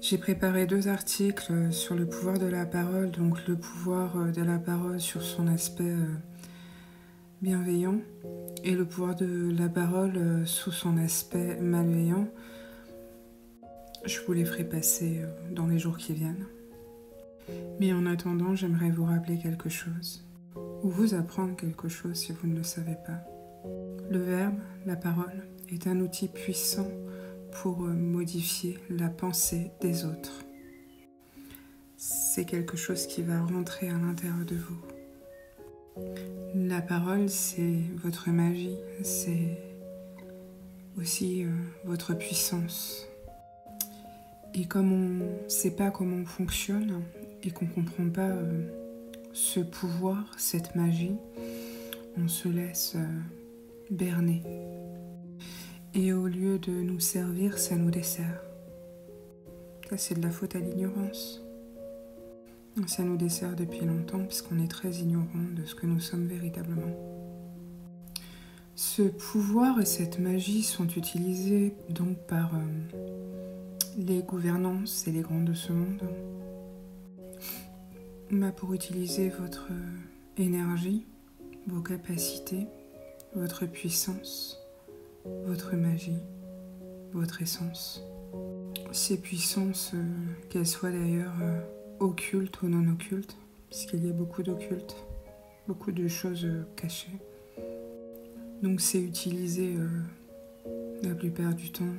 J'ai préparé 2 articles sur le pouvoir de la parole, donc le pouvoir de la parole sur son aspect bienveillant et le pouvoir de la parole sous son aspect malveillant. Je vous les ferai passer dans les jours qui viennent. Mais en attendant, j'aimerais vous rappeler quelque chose, ou vous apprendre quelque chose si vous ne le savez pas. Le verbe, la parole, est un outil puissant pour modifier la pensée des autres. C'est quelque chose qui va rentrer à l'intérieur de vous. La parole, c'est votre magie, c'est aussi votre puissance. Et comme on ne sait pas comment on fonctionne et qu'on ne comprend pas ce pouvoir, cette magie, on se laisse berner. Et au lieu de nous servir, ça nous dessert. Ça, c'est de la faute à l'ignorance. Ça nous dessert depuis longtemps puisqu'on est très ignorant de ce que nous sommes véritablement. Ce pouvoir et cette magie sont utilisés donc par les gouvernances et les grands de ce monde pour utiliser votre énergie, vos capacités, votre puissance, votre magie, votre essence. Ces puissances, qu'elles soient d'ailleurs occultes ou non occultes, puisqu'il y a beaucoup d'occultes, beaucoup de choses cachées. Donc c'est utilisé la plupart du temps,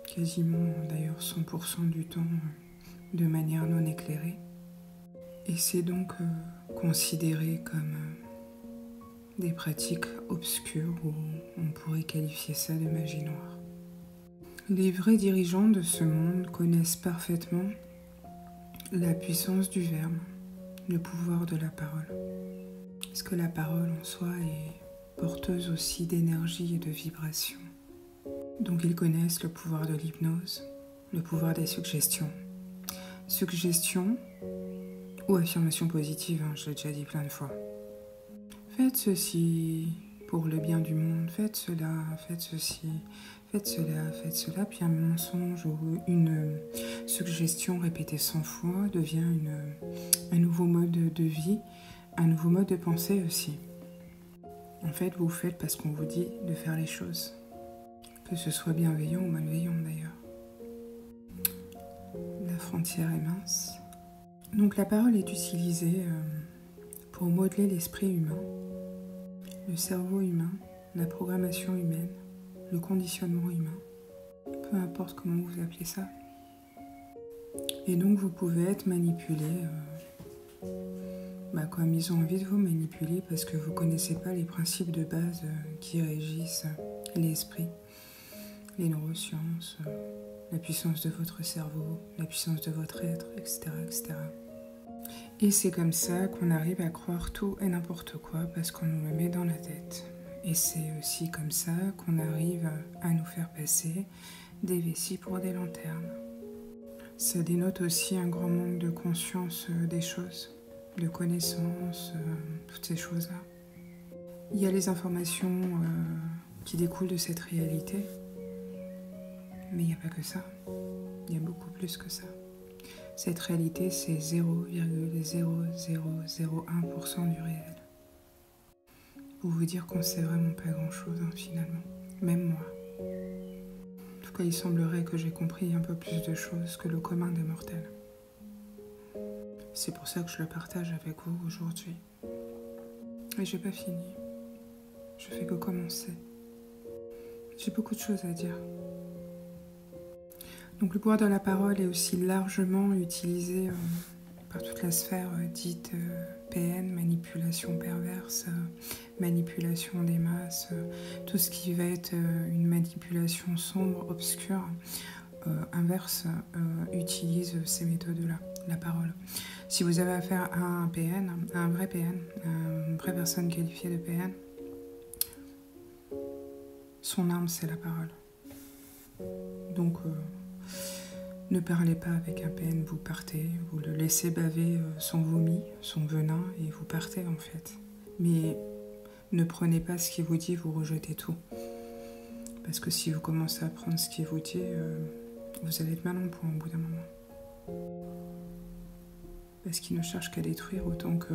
quasiment d'ailleurs 100% du temps, de manière non éclairée. Et c'est donc considéré comme des pratiques obscures, ou on pourrait qualifier ça de magie noire. Les vrais dirigeants de ce monde connaissent parfaitement la puissance du verbe, le pouvoir de la parole. Parce que la parole en soi est porteuse aussi d'énergie et de vibration. Donc ils connaissent le pouvoir de l'hypnose, le pouvoir des suggestions. Suggestions ou affirmations positives, je l'ai déjà dit plein de fois. Faites ceci pour le bien du monde, faites cela, faites ceci, faites cela, puis un mensonge ou une suggestion répétée 100 fois devient un nouveau mode de vie, un nouveau mode de pensée aussi. En fait, vous faites parce qu'on vous dit de faire les choses, que ce soit bienveillant ou malveillant d'ailleurs. La frontière est mince. Donc la parole est utilisée pour modeler l'esprit humain, le cerveau humain, la programmation humaine, le conditionnement humain, peu importe comment vous appelez ça. Et donc vous pouvez être manipulé comme ils ont envie de vous manipuler parce que vous ne connaissez pas les principes de base qui régissent l'esprit, les neurosciences, la puissance de votre cerveau, la puissance de votre être, etc., etc. Et c'est comme ça qu'on arrive à croire tout et n'importe quoi parce qu'on nous le met dans la tête. Et c'est aussi comme ça qu'on arrive à nous faire passer des vessies pour des lanternes. Ça dénote aussi un grand manque de conscience des choses, de connaissances, toutes ces choses-là. Il y a les informations qui découlent de cette réalité, mais il n'y a pas que ça. Il y a beaucoup plus que ça. Cette réalité, c'est 0,0001% du réel. Pour vous dire qu'on sait vraiment pas grand-chose, finalement. Même moi. En tout cas, il semblerait que j'ai compris un peu plus de choses que le commun des mortels. C'est pour ça que je le partage avec vous aujourd'hui. Et j'ai pas fini. Je fais que commencer. J'ai beaucoup de choses à dire. Donc le pouvoir de la parole est aussi largement utilisé par toute la sphère dite PN, manipulation perverse, manipulation des masses, tout ce qui va être une manipulation sombre, obscure, inverse, utilise ces méthodes-là, la parole. Si vous avez affaire à un PN, à un vrai PN, à une vraie personne qualifiée de PN, son arme c'est la parole. Donc ne parlez pas avec un PN, vous partez, vous le laissez baver son vomi, son venin, et vous partez en fait. Mais ne prenez pas ce qu'il vous dit, vous rejetez tout. Parce que si vous commencez à prendre ce qu'il vous dit, vous allez être mal en point au bout d'un moment. Parce qu'ils ne cherchent qu'à détruire autant que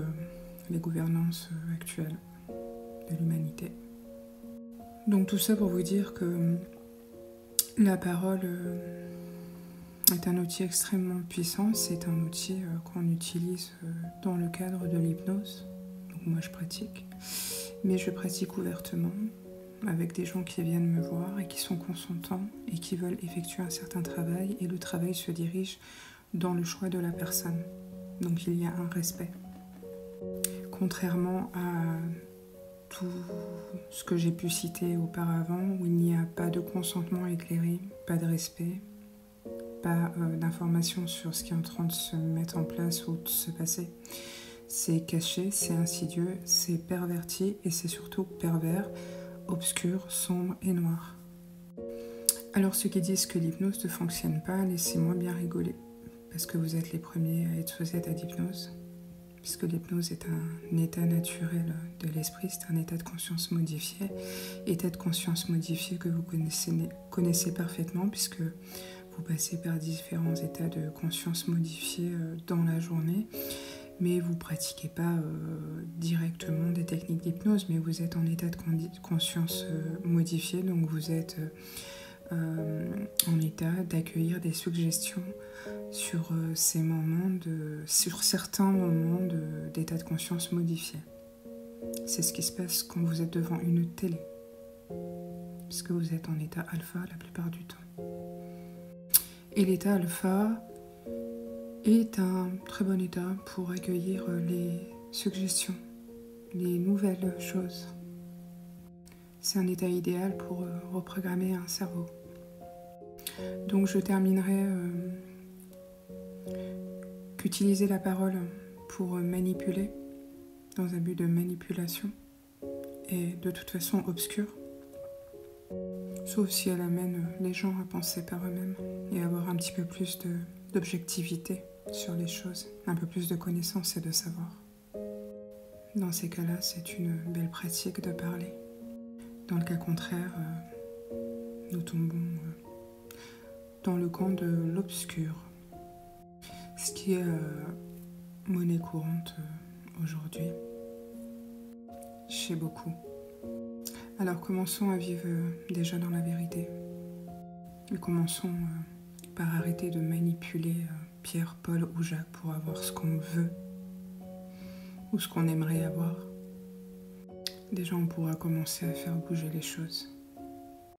les gouvernances actuelles de l'humanité. Donc tout ça pour vous dire que la parole est un outil extrêmement puissant, c'est un outil qu'on utilise dans le cadre de l'hypnose. Donc moi je pratique, mais je pratique ouvertement avec des gens qui viennent me voir et qui sont consentants et qui veulent effectuer un certain travail, et le travail se dirige dans le choix de la personne. Donc il y a un respect. Contrairement à tout ce que j'ai pu citer auparavant, où il n'y a pas de consentement éclairé, pas de respect, pas d'information sur ce qui est en train de se mettre en place ou de se passer. C'est caché, c'est insidieux, c'est perverti et c'est surtout pervers, obscur, sombre et noir. Alors ceux qui disent que l'hypnose ne fonctionne pas, laissez-moi bien rigoler, parce que vous êtes les premiers à être sous état d'hypnose, puisque l'hypnose est un état naturel de l'esprit, c'est un état de conscience modifié, que vous connaissez parfaitement, puisque vous passez par différents états de conscience modifiés dans la journée, mais vous ne pratiquez pas directement des techniques d'hypnose, mais vous êtes en état de conscience modifié, donc vous êtes en état d'accueillir des suggestions sur certains moments d'état de conscience modifié. C'est ce qui se passe quand vous êtes devant une télé, puisque vous êtes en état alpha la plupart du temps. Et l'état alpha est un très bon état pour accueillir les suggestions, les nouvelles choses. C'est un état idéal pour reprogrammer un cerveau. Donc je terminerai qu'utiliser la parole pour manipuler, dans un but de manipulation, est de toute façon obscure, sauf si elle amène les gens à penser par eux-mêmes et avoir un petit peu plus d'objectivité sur les choses, un peu plus de connaissances et de savoir. Dans ces cas-là, c'est une belle pratique de parler. Dans le cas contraire, nous tombons dans le camp de l'obscur, ce qui est monnaie courante aujourd'hui, chez beaucoup. Alors commençons à vivre déjà dans la vérité. Et commençons par arrêter de manipuler Pierre, Paul ou Jacques pour avoir ce qu'on veut ou ce qu'on aimerait avoir. Déjà on pourra commencer à faire bouger les choses.